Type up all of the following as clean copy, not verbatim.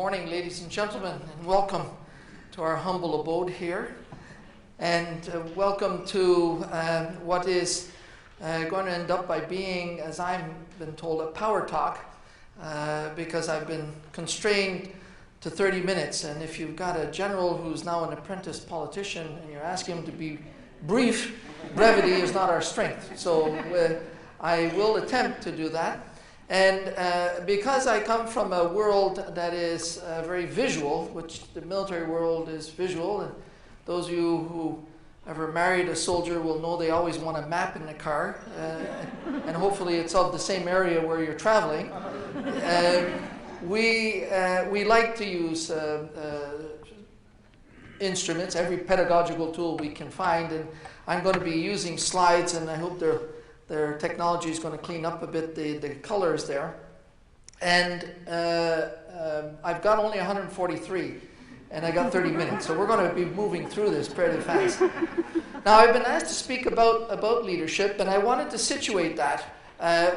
morning, ladies and gentlemen, and welcome to our humble abode here. And welcome to what is going to end up by being, as I've been told, a power talk, because I've been constrained to 30 minutes. And if you've got a general who's now an apprentice politician and you're asking him to be brief, brevity is not our strength. So I will attempt to do that. And because I come from a world that is very visual, which the military world is visual, and those of you who ever married a soldier will know they always want a map in the car, and hopefully it's of the same area where you're traveling. We like to use instruments, every pedagogical tool we can find, and I'm going to be using slides, and I hope their technology is going to clean up a bit the colors there. And I've got only 143, and I got 30 minutes, so we're going to be moving through this pretty fast. Now, I've been asked to speak about leadership, and I wanted to situate that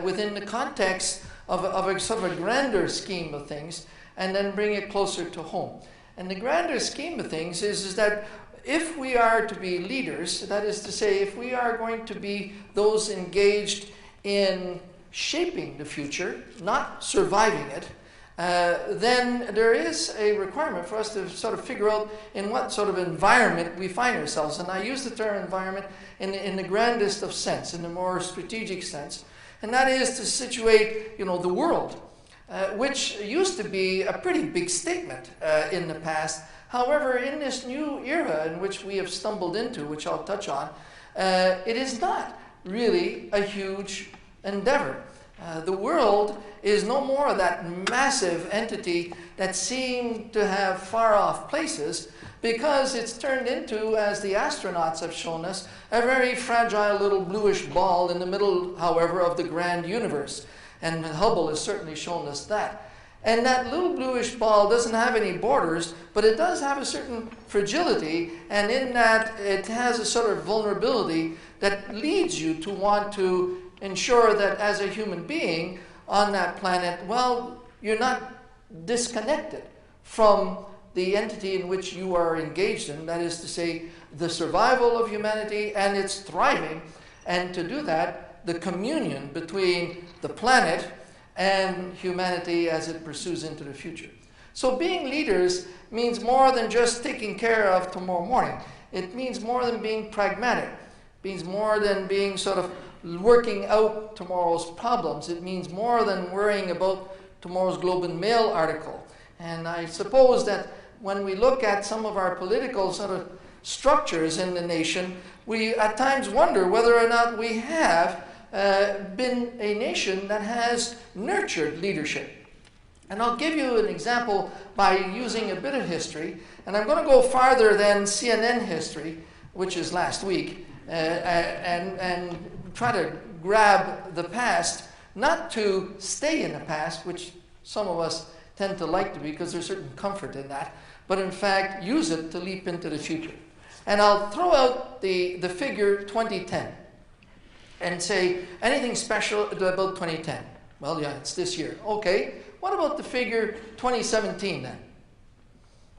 within the context of a sort of a grander scheme of things, and then bring it closer to home. And the grander scheme of things is that if we are to be leaders, that is to say, if we are going to be those engaged in shaping the future, not surviving it, then there is a requirement for us to sort of figure out in what sort of environment we find ourselves. And I use the term environment in the grandest of sense, in the more strategic sense. And that is to situate, the world, which used to be a pretty big statement in the past. However, in this new era in which we have stumbled into, which I'll touch on, it is not really a huge endeavor. The world is no more that massive entity that seemed to have far-off places, because it's turned into, as the astronauts have shown us, a very fragile little bluish ball in the middle, however, of the grand universe. And Hubble has certainly shown us that. And that little bluish ball doesn't have any borders, but it does have a certain fragility, and in that it has a sort of vulnerability that leads you to want to ensure that as a human being on that planet, well, you're not disconnected from the entity in which you are engaged in, that is to say, the survival of humanity and its thriving, and to do that, the communion between the planet and humanity as it pursues into the future. So being leaders means more than just taking care of tomorrow morning. It means more than being pragmatic. It means more than being sort of working out tomorrow's problems. It means more than worrying about tomorrow's Globe and Mail article. And I suppose that when we look at some of our political sort of structures in the nation, we at times wonder whether or not we have been a nation that has nurtured leadership. And I'll give you an example by using a bit of history, and I'm going to go farther than CNN history, which is last week, and try to grab the past, not to stay in the past, which some of us tend to like to be because there's certain comfort in that, but in fact use it to leap into the future. And I'll throw out the figure 2010. And say, anything special about 2010? Well, yeah, it's this year. Okay, what about the figure 2017 then?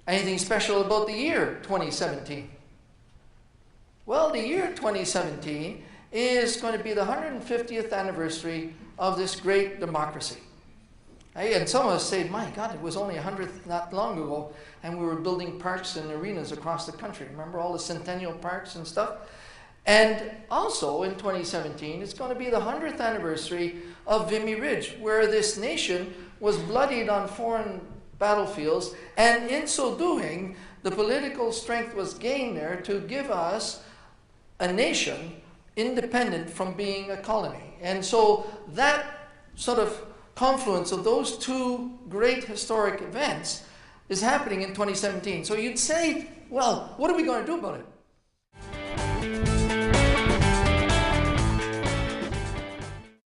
Anything special about the year 2017? Well, the year 2017 is going to be the 150th anniversary of this great democracy. And some of us say, my God, it was only 100th not long ago, and we were building parks and arenas across the country. Remember all the centennial parks and stuff? And also in 2017, it's going to be the 100th anniversary of Vimy Ridge, where this nation was bloodied on foreign battlefields, and in so doing, the political strength was gained there to give us a nation independent from being a colony. And so that sort of confluence of those two great historic events is happening in 2017. So you'd say, well, what are we going to do about it?